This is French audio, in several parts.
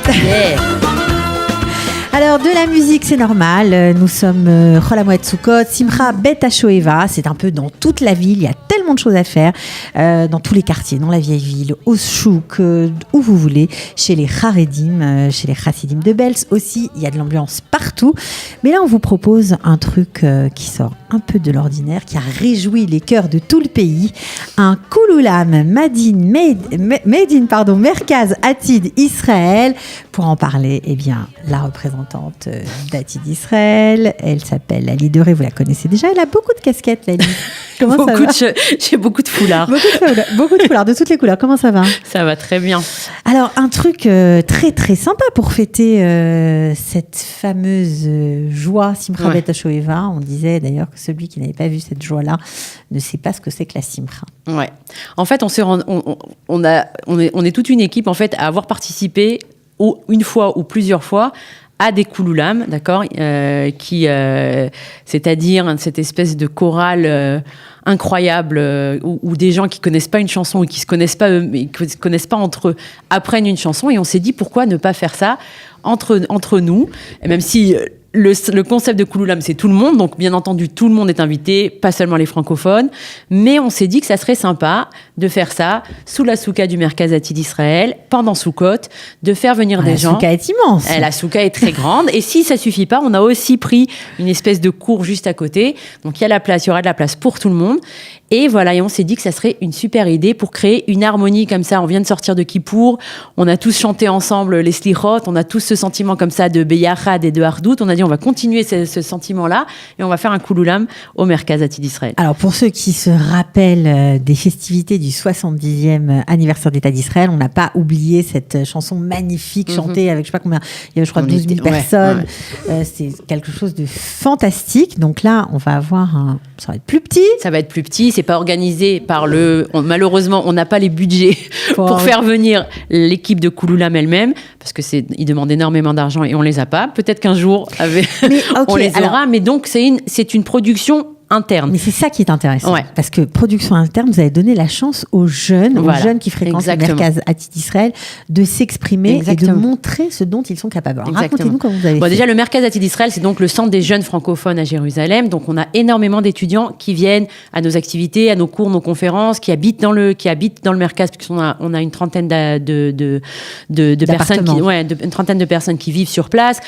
Yeah. Alors, de la musique, c'est normal. Nous sommes Chol Hamoed Sukkot, Simcha Bet HaShoeva. C'est un peu dans toute la ville. Il y a tellement de choses à faire. Dans tous les quartiers, dans la vieille ville, au Chouk, où vous voulez. Chez les Haredim, chez les Chassidim de Belz aussi. Il y a de l'ambiance partout. Mais là, on vous propose un truc qui sort un peu de l'ordinaire, qui a réjoui les cœurs de tout le pays. Un Kouloulam Made in Merkaz Atid Israël. Pour en parler, eh bien, la représentante d'Atid Israël, elle s'appelle Lali Deré, vous la connaissez déjà, elle a beaucoup de casquettes, Lali. Comment ça va? J'ai beaucoup de foulards. Beaucoup de foulards, de toutes les couleurs. Comment ça va? Ça va très bien. Alors, un truc très très sympa pour fêter cette fameuse joie Simcha Bet HaShoeva. On disait d'ailleurs que celui qui n'avait pas vu cette joie-là ne sait pas ce que c'est que la Simcha. Ouais. En fait, on est toute une équipe en fait à avoir participé une fois ou plusieurs fois à des Kouloulam, d'accord, c'est-à-dire cette espèce de chorale incroyable où des gens qui connaissent pas une chanson ou qui se connaissent pas entre eux apprennent une chanson, et on s'est dit pourquoi ne pas faire ça entre nous, et même si le concept de Kouloulam, c'est tout le monde, donc bien entendu tout le monde est invité, pas seulement les francophones, mais on s'est dit que ça serait sympa de faire ça sous la souka du Merkaz Atid Israël, pendant Soukot, de faire venir des gens. La souka est immense. La souka est très grande, et si ça suffit pas, on a aussi pris une espèce de cour juste à côté, donc il y aura de la place pour tout le monde. Et voilà, et on s'est dit que ça serait une super idée pour créer une harmonie comme ça. On vient de sortir de Kippour, on a tous chanté ensemble les slichot, on a tous ce sentiment comme ça de beyachad et de hardout. On a dit on va continuer ce sentiment-là et on va faire un Kouloulam au Merkaz Atid Israël. Alors pour ceux qui se rappellent des festivités du 70e anniversaire d'État d'Israël, on n'a pas oublié cette chanson magnifique chantée avec je sais pas combien, il y avait je crois 12 000 personnes. Ouais. C'est quelque chose de fantastique. Donc là, on va avoir ça va être plus petit. Ça va être plus petit. C'est pas organisé par malheureusement, on n'a pas les budgets pour faire venir l'équipe de Kouloulam elle-même, parce que ils demandent énormément d'argent et on les a pas. Peut-être qu'un jour, on les aura, mais donc c'est une production interne. Mais c'est ça qui est intéressant, parce que production interne, vous avez donné la chance aux jeunes qui fréquentent le Merkaz Atid Israël de s'exprimer et de montrer ce dont ils sont capables. Alors, racontez-nous comment vous avez fait. Déjà, le Merkaz Atid Israël, c'est donc le centre des jeunes francophones à Jérusalem. Donc, on a énormément d'étudiants qui viennent à nos activités, à nos cours, nos conférences, qui habitent dans le Merkaz, puisqu'on a une trentaine de personnes, une trentaine de personnes qui vivent sur place.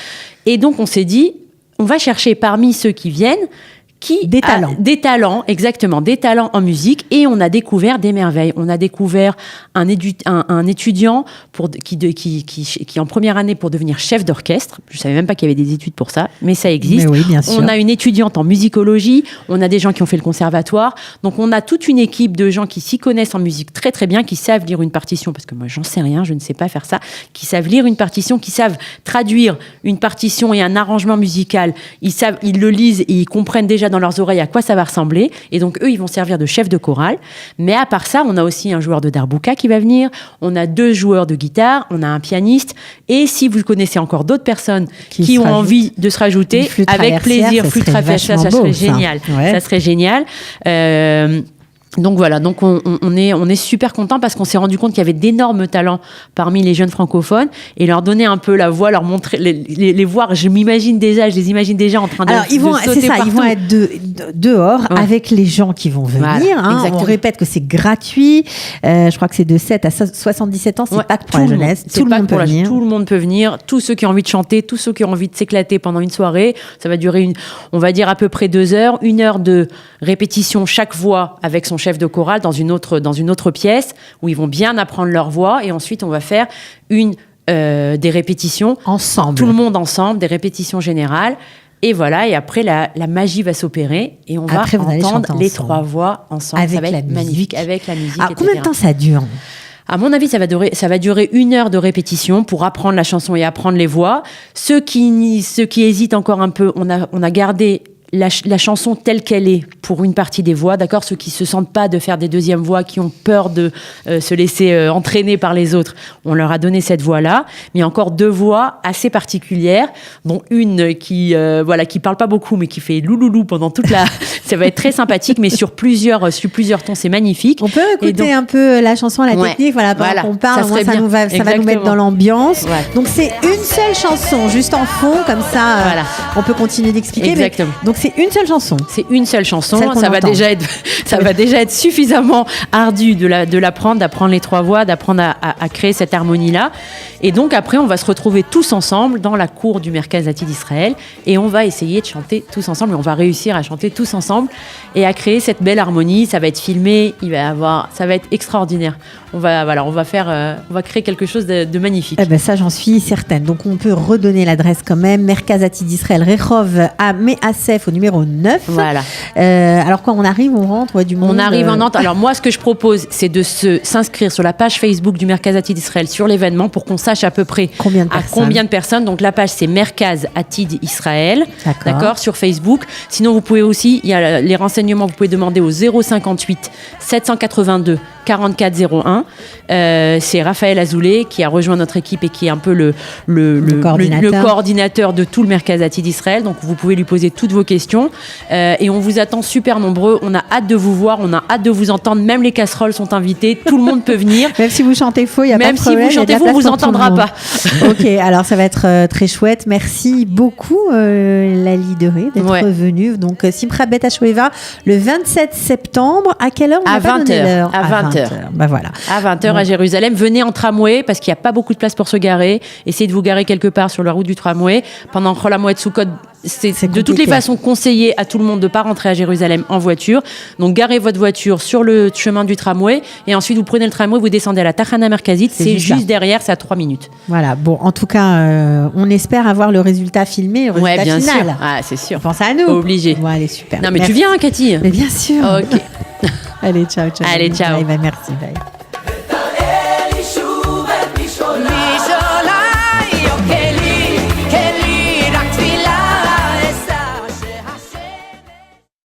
Et donc, on s'est dit, on va chercher parmi ceux qui viennent des talents, exactement, des talents en musique, et on a découvert des merveilles. On a découvert un étudiant qui en première année pour devenir chef d'orchestre. Je savais même pas qu'il y avait des études pour ça, mais ça existe. Mais oui, bien sûr. On a une étudiante en musicologie, on a des gens qui ont fait le conservatoire. Donc on a toute une équipe de gens qui s'y connaissent en musique très très bien, qui savent lire une partition, parce que moi j'en sais rien, je ne sais pas faire ça, qui savent lire une partition, qui savent traduire une partition et un arrangement musical. Ils le lisent et ils comprennent déjà dans leurs oreilles à quoi ça va ressembler, et donc eux ils vont servir de chef de chorale. Mais à part ça, on a aussi un joueur de darbouka qui va venir, on a 2 joueurs de guitare, on a un pianiste, et si vous connaissez encore d'autres personnes qui ont envie de se rajouter, avec plaisir, flûte traversière, ça serait génial. Ça serait génial. Donc voilà, donc on est super content parce qu'on s'est rendu compte qu'il y avait d'énormes talents parmi les jeunes francophones, et leur donner un peu la voix, leur montrer, les voir. Je les imagine déjà en train de sauter partout. Ils vont être dehors avec les gens qui vont venir. On répète que c'est gratuit. Je crois que c'est de 7 à 77 ans. C'est pas que pour la jeunesse. Tout le monde peut venir. Tout le monde peut venir. Tous ceux qui ont envie de chanter, tous ceux qui ont envie de s'éclater pendant une soirée. Ça va durer on va dire à peu près 2 heures. 1 heure de répétition chaque voix avec son chef de chorale dans une autre pièce où ils vont bien apprendre leur voix, et ensuite on va faire des répétitions ensemble, tout le monde ensemble, des répétitions générales, et voilà, et après la magie va s'opérer et on va entendre les 3 voix ensemble, ça va être magnifique avec la musique. Alors, combien de temps ça dure? À mon avis, ça va durer 1 heure de répétition pour apprendre la chanson et apprendre les voix. Ceux qui hésitent encore un peu, on a gardé la chanson telle qu'elle est pour une partie des voix, d'accord, ceux qui se sentent pas de faire des deuxièmes voix, qui ont peur de se laisser entraîner par les autres, on leur a donné cette voix-là, mais il y a encore 2 voix assez particulières, dont une qui parle pas beaucoup, mais qui fait louloulou pendant toute la... Ça va être très sympathique, mais sur plusieurs tons, c'est magnifique. On peut écouter un peu la chanson, la technique, pendant qu'on parle, ça va nous mettre dans l'ambiance. Ouais. Donc c'est une seule chanson, juste en fond, comme ça, on peut continuer d'expliquer. Exactement. Donc c'est une seule chanson. C'est une seule chanson. Ça va déjà être suffisamment ardu d'apprendre les 3 voix, d'apprendre à créer cette harmonie-là. Et donc après, on va se retrouver tous ensemble dans la cour du Merkaz Atid Israël et on va essayer de chanter tous ensemble. Et on va réussir à chanter tous ensemble et à créer cette belle harmonie. Ça va être filmé, ça va être extraordinaire. On va créer quelque chose de magnifique. Eh ben ça, j'en suis certaine. Donc on peut redonner l'adresse quand même. Merkaz Atid Israël, Rehov à Me'asef au numéro 9. Voilà. Alors quand on arrive, on rentre du monde. On arrive en Nantes. Alors moi, ce que je propose, c'est de s'inscrire sur la page Facebook du Merkaz Atid Israël sur l'événement pour qu'on sache à peu près combien de personnes. Donc la page, c'est Merkaz Atid Israël. D'accord, sur Facebook. Sinon, vous pouvez aussi, il y a les renseignements, vous pouvez demander au 058 782 4401. C'est Raphaël Azoulay qui a rejoint notre équipe et qui est un peu le coordinateur de tout le Merkaz Atid Israël. Donc vous pouvez lui poser toutes vos questions. Et on vous attend super nombreux. On a hâte de vous voir, on a hâte de vous entendre. Même les casseroles sont invitées. Tout le monde peut venir. Même si vous chantez faux, il n'y a pas de problème. Même si vous chantez faux, on ne vous entendra pas. Ok, alors ça va être très chouette. Merci beaucoup, Lali Deré, d'être venue. Donc Simcha Bet HaShoeva, le 27 septembre. À quelle heure? À 20h. À 20h. Bah voilà. À 20h à Jérusalem. Venez en tramway parce qu'il n'y a pas beaucoup de place pour se garer. Essayez de vous garer quelque part sur la route du tramway. Pendant Chol HaMoed Sukkot, c'est de toutes les façons conseillé à tout le monde de ne pas rentrer à Jérusalem en voiture. Donc garez votre voiture sur le chemin du tramway et ensuite vous prenez le tramway, vous descendez à la Tachana Merkazit. C'est juste derrière, c'est à 3 minutes. Voilà. Bon, en tout cas, on espère avoir le résultat filmé, le résultat bien final. Sûr. Ah, c'est sûr. Pense à nous. Obligé. Bon, allez, super. Non, mais merci. Tu viens, Cathy? Mais bien sûr. Ok. Allez, ciao. Allez, ciao. Bye, merci. Bye.